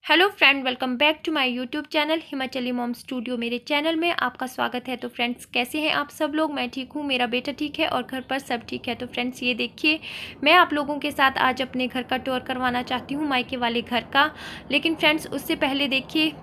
Hello friend, welcome back to my YouTube channel Himachali mom studio. मेरे channel में आपका स्वागत है। तो फ्रेंड्स, कैसे हैं आप सब लोग? मैं ठीक हूँ, मेरा बेटा ठीक है और घर पर सब ठीक है। तो फ्रेंड्स, ये देखिए, मैं आप लोगों के साथ आज अपने घर का टूर करवाना चाहती हूँ, मायके वाले घर का। लेकिन फ्रेंड्स, उससे पहले देखिए,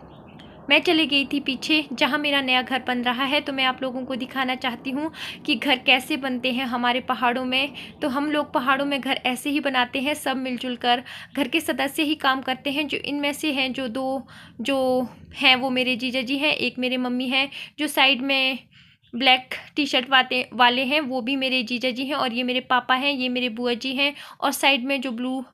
मैं चली गई थी पीछे जहाँ मेरा नया घर बन रहा है। तो मैं आप लोगों को दिखाना चाहती हूँ कि घर कैसे बनते हैं हमारे पहाड़ों में। तो हम लोग पहाड़ों में घर ऐसे ही बनाते हैं, सब मिलजुल कर। घर के सदस्य ही काम करते हैं। जो इनमें से हैं, जो दो जो हैं वो मेरे जीजा जी हैं, एक मेरे मम्मी हैं। जो साइड में ब्लैक टी शर्ट वाले हैं वो भी मेरे जीजा जी हैं, और ये मेरे पापा हैं, ये मेरे बुआ जी हैं। और साइड में जो ब्लू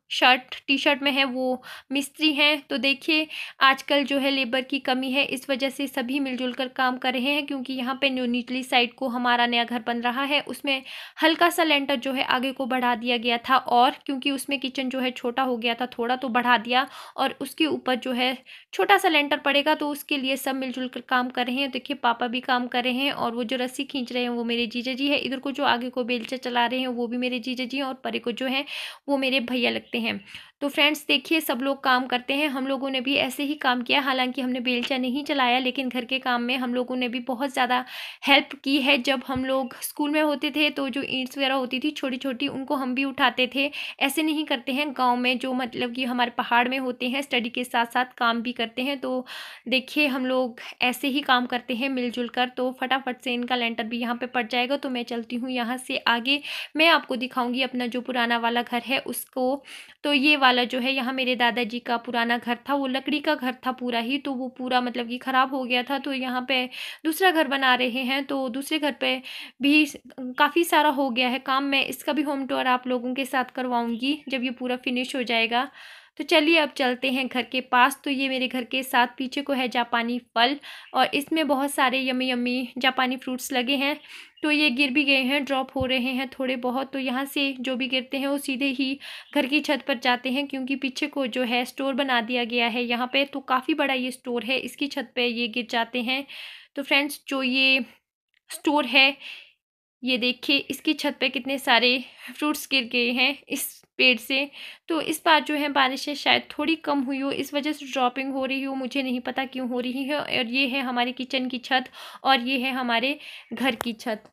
टी शर्ट में है वो मिस्त्री हैं। तो देखिए, आजकल जो है लेबर की कमी है, इस वजह से सभी मिलजुल कर काम कर रहे हैं। क्योंकि यहाँ पे निचली साइड को हमारा नया घर बन रहा है, उसमें हल्का सा लेंटर जो है आगे को बढ़ा दिया गया था। और क्योंकि उसमें किचन जो है छोटा हो गया था, थोड़ा तो बढ़ा दिया, और उसके ऊपर जो है छोटा सा लेंटर पड़ेगा। तो उसके लिए सब मिलजुल कर काम कर रहे हैं। देखिए, पापा भी काम कर रहे हैं, और वो जो रस्सी खींच रहे हैं वो मेरे जीजा जी है। इधर को जो आगे को बेलचा चला रहे हैं वो भी मेरे जीजा जी हैं, और परे को जो है वो मेरे भैया लगते हैं। तो फ्रेंड्स देखिए, सब लोग काम करते हैं। हम लोगों ने भी ऐसे ही काम किया, हालांकि हमने बेलचा नहीं चलाया, लेकिन घर के काम में हम लोगों ने भी बहुत ज़्यादा हेल्प की है। जब हम लोग स्कूल में होते थे तो जो ईंट्स वगैरह होती थी छोटी छोटी, उनको हम भी उठाते थे। ऐसे नहीं करते हैं गाँव में, जो मतलब कि हमारे पहाड़ में होते हैं, स्टडी के साथ साथ काम भी करते हैं। तो देखिए, हम लोग ऐसे ही काम करते हैं मिलजुल कर। तो फटाफट से इनका लेंटर भी यहाँ पे पड़ जाएगा। तो मैं चलती हूँ यहाँ से आगे, मैं आपको दिखाऊंगी अपना जो पुराना वाला घर है उसको। तो ये वाला जो है, यहाँ मेरे दादाजी का पुराना घर था, वो लकड़ी का घर था पूरा ही। तो वो पूरा मतलब कि ख़राब हो गया था। तो यहाँ पे दूसरा घर बना रहे हैं। तो दूसरे घर पे भी काफ़ी सारा हो गया है काम। मैं इसका भी होम टूर आप लोगों के साथ करवाऊंगी जब ये पूरा फिनिश हो जाएगा। तो चलिए, अब चलते हैं घर के पास। तो ये मेरे घर के साथ पीछे को है जापानी फल, और इसमें बहुत सारे यम्मी यम्मी जापानी फ्रूट्स लगे हैं। तो ये गिर भी गए हैं, ड्रॉप हो रहे हैं थोड़े बहुत। तो यहाँ से जो भी गिरते हैं वो सीधे ही घर की छत पर जाते हैं, क्योंकि पीछे को जो है स्टोर बना दिया गया है यहाँ पे। तो काफ़ी बड़ा ये स्टोर है, इसकी छत पे ये गिर जाते हैं। तो फ्रेंड्स, जो ये स्टोर है, ये देखिए इसकी छत पे कितने सारे फ्रूट्स गिर गए हैं इस पेड़ से। तो इस बार जो है बारिशें शायद थोड़ी कम हुई हो, इस वजह से ड्रॉपिंग हो रही हो, मुझे नहीं पता क्यों हो रही है। और ये है हमारे किचन की छत, और ये है हमारे घर की छत।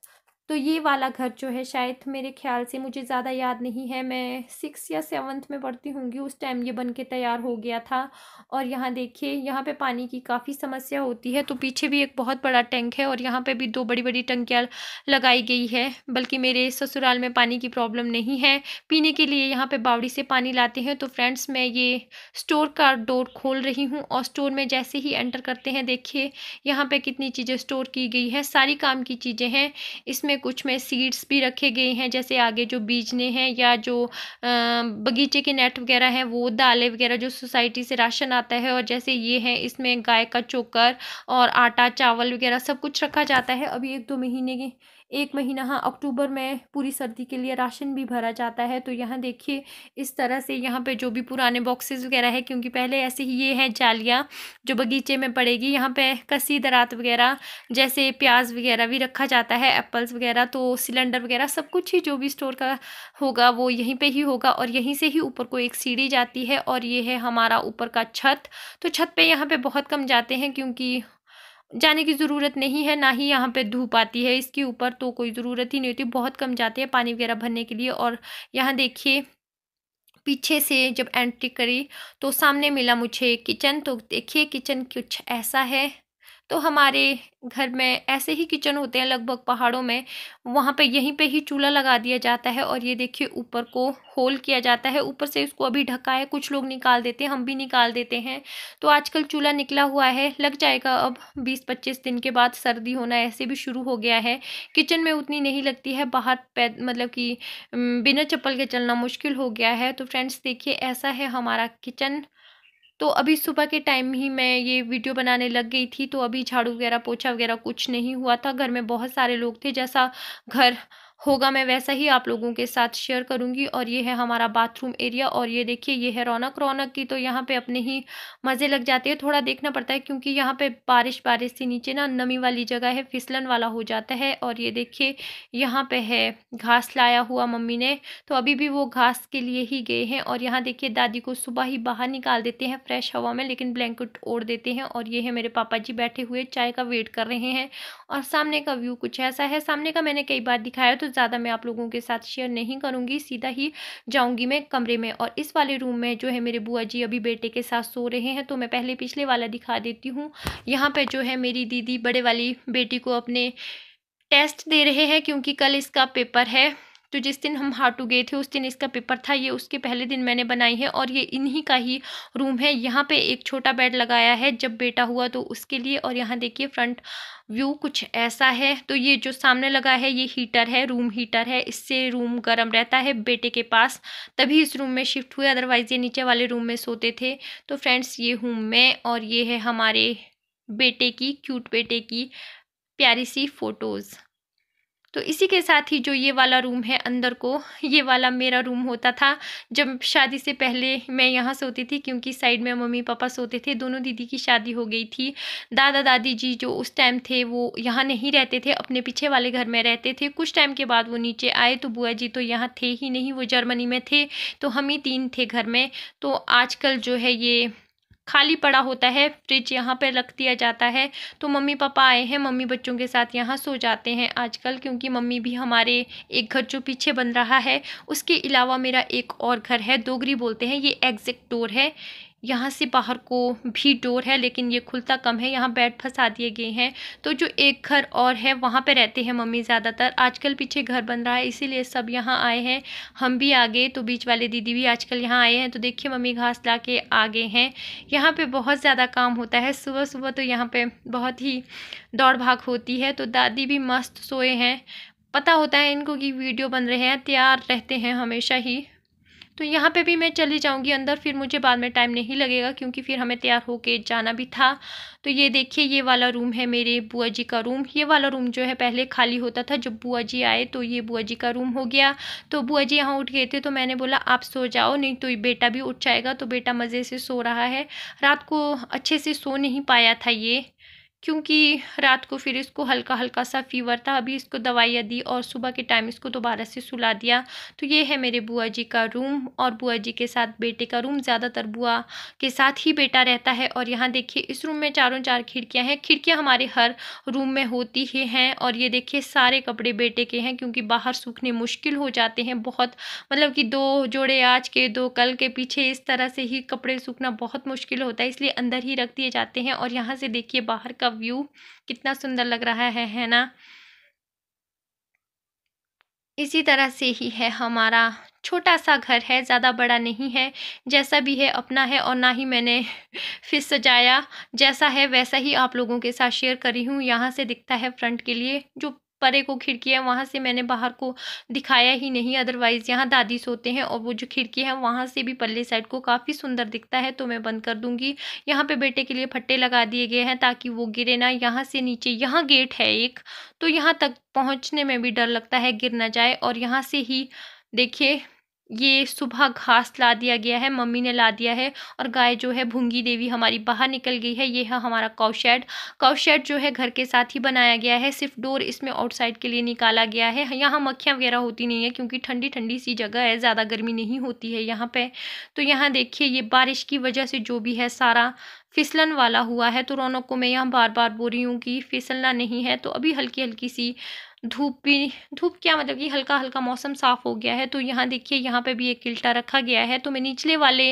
तो ये वाला घर जो है, शायद मेरे ख्याल से, मुझे ज़्यादा याद नहीं है, मैं 6 या 7th में पढ़ती होंगी, उस टाइम ये बन के तैयार हो गया था। और यहाँ देखिए, यहाँ पे पानी की काफ़ी समस्या होती है। तो पीछे भी एक बहुत बड़ा टैंक है, और यहाँ पे भी 2 बड़ी बड़ी टंकियाँ लगाई गई है। बल्कि मेरे ससुराल में पानी की प्रॉब्लम नहीं है, पीने के लिए यहाँ पे बावड़ी से पानी लाते हैं। तो फ्रेंड्स, मैं ये स्टोर का डोर खोल रही हूँ, और स्टोर में जैसे ही एंटर करते हैं, देखिए यहाँ पे कितनी चीज़ें स्टोर की गई है, सारी काम की चीज़ें हैं इसमें। कुछ में सीड्स भी रखे गए हैं, जैसे आगे जो बीजने हैं, या जो बगीचे के नेट वगैरह हैं, वो दालें वगैरह जो सोसाइटी से राशन आता है। और जैसे ये है, इसमें गाय का चोकर और आटा चावल वगैरह सब कुछ रखा जाता है। अभी 1-2 महीने के 1 महीना, हाँ, अक्टूबर में पूरी सर्दी के लिए राशन भी भरा जाता है। तो यहाँ देखिए, इस तरह से यहाँ पे जो भी पुराने बॉक्सेस वगैरह है, क्योंकि पहले ऐसे ही ये हैं जालियाँ जो बगीचे में पड़ेगी। यहाँ पे कसी दरात वगैरह, जैसे प्याज वगैरह भी रखा जाता है, एप्पल्स वगैरह। तो सिलेंडर वगैरह सब कुछ ही जो भी स्टोर का होगा वो यहीं पे ही होगा। और यहीं से ही ऊपर को एक सीढ़ी जाती है, और ये है हमारा ऊपर का छत। तो छत पे यहाँ पे बहुत कम जाते हैं, क्योंकि जाने की ज़रूरत नहीं है, ना ही यहाँ पे धूप आती है इसके ऊपर। तो कोई ज़रूरत ही नहीं होती, बहुत कम जाते हैं पानी वगैरह भरने के लिए। और यहाँ देखिए, पीछे से जब एंट्री करी तो सामने मिला मुझे किचन। तो देखिए, किचन कुछ ऐसा है। तो हमारे घर में ऐसे ही किचन होते हैं लगभग पहाड़ों में, वहाँ पे यहीं पे ही चूल्हा लगा दिया जाता है। और ये देखिए, ऊपर को होल किया जाता है, ऊपर से इसको अभी ढका है, कुछ लोग निकाल देते हैं, हम भी निकाल देते हैं। तो आजकल चूल्हा निकला हुआ है, लग जाएगा अब 20-25 दिन के बाद। सर्दी होना ऐसे भी शुरू हो गया है, किचन में उतनी नहीं लगती है, बाहर मतलब कि बिना चप्पल के चलना मुश्किल हो गया है। तो फ्रेंड्स देखिए, ऐसा है हमारा किचन। तो अभी सुबह के टाइम ही मैं ये वीडियो बनाने लग गई थी। तो अभी झाड़ू वगैरह पोछा वगैरह कुछ नहीं हुआ था, घर में बहुत सारे लोग थे, जैसा घर होगा मैं वैसा ही आप लोगों के साथ शेयर करूंगी। और ये है हमारा बाथरूम एरिया, और ये देखिए ये है रौनक। रौनक की तो यहाँ पे अपने ही मज़े लग जाते हैं। थोड़ा देखना पड़ता है क्योंकि यहाँ पे बारिश बारिश से नीचे ना नमी वाली जगह है, फिसलन वाला हो जाता है। और ये देखिए यहाँ पे है घास लाया हुआ मम्मी ने, तो अभी भी वो घास के लिए ही गए हैं। और यहाँ देखिए दादी को सुबह ही बाहर निकाल देते हैं फ्रेश हवा में, लेकिन ब्लैंकेट ओढ़ देते हैं। और ये है मेरे पापा जी बैठे हुए चाय का वेट कर रहे हैं। और सामने का व्यू कुछ ऐसा है। सामने का मैंने कई बार दिखाया, तो ज़्यादा मैं आप लोगों के साथ शेयर नहीं करूँगी, सीधा ही जाऊँगी मैं कमरे में। और इस वाले रूम में जो है मेरे बुआ जी अभी बेटे के साथ सो रहे हैं, तो मैं पहले पिछले वाला दिखा देती हूँ। यहाँ पे जो है मेरी दीदी बड़े वाली बेटी को अपने टेस्ट दे रहे हैं, क्योंकि कल इसका पेपर है। तो जिस दिन हम हाटू गए थे उस दिन इसका पेपर था। ये उसके पहले दिन मैंने बनाई है, और ये इन्हीं का ही रूम है। यहाँ पे एक छोटा बेड लगाया है जब बेटा हुआ तो उसके लिए। और यहाँ देखिए फ्रंट व्यू कुछ ऐसा है। तो ये जो सामने लगा है ये हीटर है, रूम हीटर है, इससे रूम गर्म रहता है बेटे के पास, तभी इस रूम में शिफ्ट हुए, अदरवाइज़ ये नीचे वाले रूम में सोते थे। तो फ्रेंड्स ये हूँ मैं, और ये है हमारे बेटे की, क्यूट बेटे की प्यारी सी फ़ोटोज़। तो इसी के साथ ही जो ये वाला रूम है अंदर को, ये वाला मेरा रूम होता था जब शादी से पहले मैं यहाँ सोती थी, क्योंकि साइड में मम्मी पापा सोते थे। दोनों दीदी की शादी हो गई थी। दादा दादी जी जो उस टाइम थे वो यहाँ नहीं रहते थे, अपने पीछे वाले घर में रहते थे। कुछ टाइम के बाद वो नीचे आए, तो बुआ जी तो यहाँ थे ही नहीं, वो जर्मनी में थे। तो हम ही 3 थे घर में। तो आजकल जो है ये खाली पड़ा होता है, फ्रिज यहाँ पे रख दिया जाता है। तो मम्मी पापा आए हैं, मम्मी बच्चों के साथ यहाँ सो जाते हैं आजकल, क्योंकि मम्मी भी हमारे एक घर जो पीछे बन रहा है उसके अलावा मेरा एक और घर है, दोगरी बोलते हैं, ये एग्जिट डोर है। यहाँ से बाहर को भी डोर है, लेकिन ये खुलता कम है, यहाँ बेड फंसा दिए गए हैं। तो जो एक घर और है वहाँ पे रहते हैं मम्मी ज़्यादातर। आजकल पीछे घर बन रहा है इसीलिए सब यहाँ आए हैं, हम भी आ गए, तो बीच वाले दीदी भी आजकल यहाँ आए हैं। तो देखिए मम्मी घास ला के आ गए हैं। यहाँ पे बहुत ज़्यादा काम होता है सुबह सुबह, तो यहाँ पे बहुत ही दौड़ भाग होती है। तो दादी भी मस्त सोए हैं, पता होता है इनको कि वीडियो बन रहे हैं, तैयार रहते हैं हमेशा ही। तो यहाँ पे भी मैं चली जाऊँगी अंदर, फिर मुझे बाद में टाइम नहीं लगेगा, क्योंकि फिर हमें तैयार होके जाना भी था। तो ये देखिए ये वाला रूम है मेरे बुआ जी का रूम। ये वाला रूम जो है पहले खाली होता था, जब बुआ जी आए तो ये बुआ जी का रूम हो गया। तो बुआ जी यहाँ उठ गए थे, तो मैंने बोला आप सो जाओ, नहीं तो ये बेटा भी उठ जाएगा। तो बेटा मज़े से सो रहा है, रात को अच्छे से सो नहीं पाया था ये, क्योंकि रात को फिर इसको हल्का हल्का सा फीवर था। अभी इसको दवाइयाँ दी और सुबह के टाइम इसको दोबारा से सुला दिया। तो ये है मेरे बुआ जी का रूम, और बुआ जी के साथ बेटे का रूम। ज़्यादातर बुआ के साथ ही बेटा रहता है। और यहाँ देखिए इस रूम में चारों 4 खिड़कियाँ हैं। खिड़कियाँ हमारे हर रूम में होती ही हैं। और ये देखिए सारे कपड़े बेटे के हैं, क्योंकि बाहर सूखने मुश्किल हो जाते हैं बहुत, मतलब कि 2 जोड़े आज के 2 कल के, पीछे इस तरह से ही कपड़े सूखना बहुत मुश्किल होता है, इसलिए अंदर ही रख दिए जाते हैं। और यहाँ से देखिए बाहर का व्यू कितना सुंदर लग रहा है ना। इसी तरह से ही है हमारा छोटा सा घर है, ज़्यादा बड़ा नहीं है, जैसा भी है अपना है। और ना ही मैंने फिर सजाया, जैसा है वैसा ही आप लोगों के साथ शेयर करी हूँ। यहाँ से दिखता है फ्रंट के लिए, जो परे को खिड़की है वहाँ से मैंने बाहर को दिखाया ही नहीं, अदरवाइज़ यहाँ दादी सोते हैं और वो जो खिड़की है वहाँ से भी पल्ले साइड को काफ़ी सुंदर दिखता है। तो मैं बंद कर दूँगी। यहाँ पे बेटे के लिए फट्टे लगा दिए गए हैं ताकि वो गिरे ना। यहाँ से नीचे यहाँ गेट है एक, तो यहाँ तक पहुँचने में भी डर लगता है गिर ना जाए। और यहाँ से ही देखिए ये सुबह घास ला दिया गया है, मम्मी ने ला दिया है। और गाय जो है भूंगी देवी हमारी बाहर निकल गई है। ये है हमारा काऊ शेड। काऊ शेड जो है घर के साथ ही बनाया गया है, सिर्फ डोर इसमें आउटसाइड के लिए निकाला गया है। यहाँ मक्खियाँ वगैरह होती नहीं है, क्योंकि ठंडी ठंडी सी जगह है, ज़्यादा गर्मी नहीं होती है यहाँ पे। तो यहाँ देखिए ये बारिश की वजह से जो भी है सारा फिसलन वाला हुआ है। तो रौनक को मैं यहाँ बार बार बोल रही हूँ कि फिसलना नहीं है। तो अभी हल्की हल्की सी धूप क्या, मतलब कि हल्का हल्का मौसम साफ हो गया है। तो यहाँ देखिए यहाँ पे भी एक किल्टा रखा गया है। तो मैं निचले वाले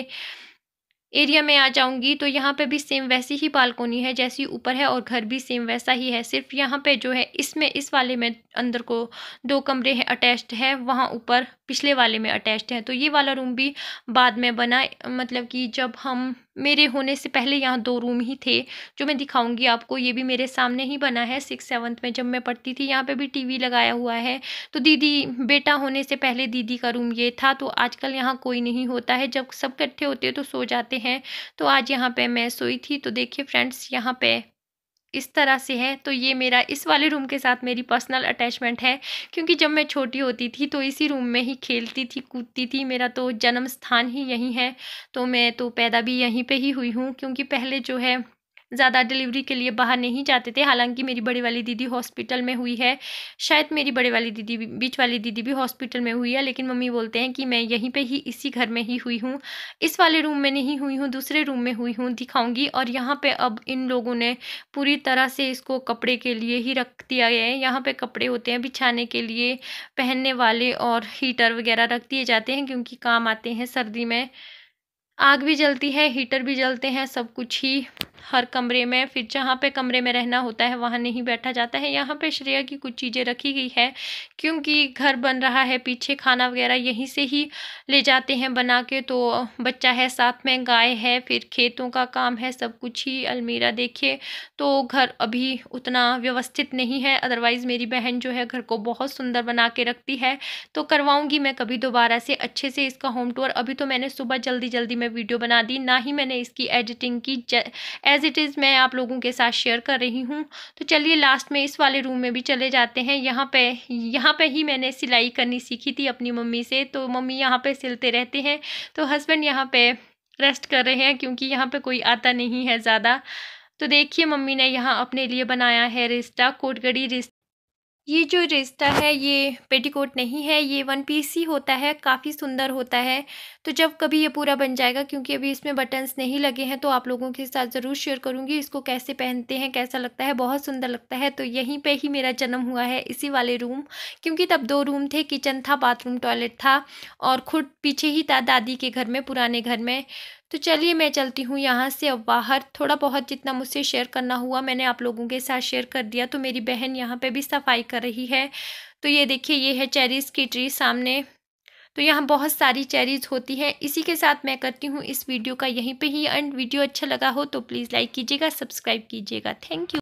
एरिया में आ जाऊंगी, तो यहाँ पे भी सेम वैसी ही बालकोनी है जैसी ऊपर है, और घर भी सेम वैसा ही है। सिर्फ यहाँ पे जो है इसमें इस वाले में अंदर को 2 कमरे हैं अटैच्ड है, वहाँ ऊपर पिछले वाले में अटैच्ड है। तो ये वाला रूम भी बाद में बना, मतलब कि जब हम मेरे होने से पहले यहाँ 2 रूम ही थे, जो मैं दिखाऊंगी आपको। ये भी मेरे सामने ही बना है 6-7 में जब मैं पढ़ती थी। यहाँ पे भी टीवी लगाया हुआ है। तो दीदी बेटा होने से पहले दीदी का रूम ये था। तो आजकल यहाँ कोई नहीं होता है, जब सब इकट्ठे होते हैं तो सो जाते हैं। तो आज यहाँ पे मैं सोई थी। तो देखिए फ्रेंड्स यहाँ पे इस तरह से है। तो ये मेरा इस वाले रूम के साथ मेरी पर्सनल अटैचमेंट है, क्योंकि जब मैं छोटी होती थी तो इसी रूम में ही खेलती थी, कूदती थी। मेरा तो जन्म स्थान ही यहीं है, तो मैं तो पैदा भी यहीं पे ही हुई हूँ। क्योंकि पहले जो है ज़्यादा डिलीवरी के लिए बाहर नहीं जाते थे। हालांकि मेरी बड़ी वाली दीदी हॉस्पिटल में हुई है, शायद मेरी बड़ी वाली दीदी भी, बीच वाली दीदी भी हॉस्पिटल में हुई है, लेकिन मम्मी बोलते हैं कि मैं यहीं पे ही इसी घर में ही हुई हूँ। इस वाले रूम में नहीं हुई हूँ, दूसरे रूम में हुई हूँ, दिखाऊंगी। और यहाँ पे अब इन लोगों ने पूरी तरह से इसको कपड़े के लिए ही रख दिया गया है। यहाँ पे कपड़े होते हैं बिछाने के लिए, पहनने वाले, और हीटर वगैरह रख दिए जाते हैं, क्योंकि काम आते हैं सर्दी में। आग भी जलती है, हीटर भी जलते हैं, सब कुछ ही हर कमरे में। फिर जहाँ पे कमरे में रहना होता है वहाँ नहीं बैठा जाता है। यहाँ पे श्रेया की कुछ चीज़ें रखी गई है, क्योंकि घर बन रहा है पीछे, खाना वगैरह यहीं से ही ले जाते हैं बना के। तो बच्चा है साथ में, गाय है, फिर खेतों का काम है, सब कुछ ही। अलमीरा देखिए, तो घर अभी उतना व्यवस्थित नहीं है। अदरवाइज़ मेरी बहन जो है घर को बहुत सुंदर बना के रखती है। तो करवाऊंगी मैं कभी दोबारा से अच्छे से इसका होम टूर। अभी तो मैंने सुबह जल्दी जल्दी में वीडियो बना दी, ना ही मैंने इसकी एडिटिंग की। एज इट इज़ मैं आप लोगों के साथ शेयर कर रही हूँ। तो चलिए लास्ट में इस वाले रूम में भी चले जाते हैं। यहाँ पे ही मैंने सिलाई करनी सीखी थी अपनी मम्मी से। तो मम्मी यहाँ पे सिलते रहते हैं, तो हस्बैंड यहाँ पे रेस्ट कर रहे हैं, क्योंकि यहाँ पे कोई आता नहीं है ज़्यादा। तो देखिए मम्मी ने यहाँ अपने लिए बनाया है रिश्ता, कोटगड़ी रिश्ता। ये जो रिश्ता है ये पेटीकोट नहीं है, ये वन पीस ही होता है, काफ़ी सुंदर होता है। तो जब कभी ये पूरा बन जाएगा, क्योंकि अभी इसमें बटन्स नहीं लगे हैं, तो आप लोगों के साथ ज़रूर शेयर करूँगी इसको कैसे पहनते हैं, कैसा लगता है। बहुत सुंदर लगता है। तो यहीं पे ही मेरा जन्म हुआ है, इसी वाले रूम। क्योंकि तब 2 रूम थे, किचन था, बाथरूम, टॉयलेट था, और खुद पीछे ही था दादी के घर में, पुराने घर में। तो चलिए मैं चलती हूँ यहाँ से अब बाहर। थोड़ा बहुत जितना मुझसे शेयर करना हुआ मैंने आप लोगों के साथ शेयर कर दिया। तो मेरी बहन यहाँ पे भी सफाई कर रही है। तो ये देखिए, ये है चेरीज़ की ट्री सामने। तो यहाँ बहुत सारी चेरीज़ होती हैं। इसी के साथ मैं करती हूँ इस वीडियो का यहीं पे ही एंड। वीडियो अच्छा लगा हो तो प्लीज़ लाइक कीजिएगा, सब्सक्राइब कीजिएगा। Thank you.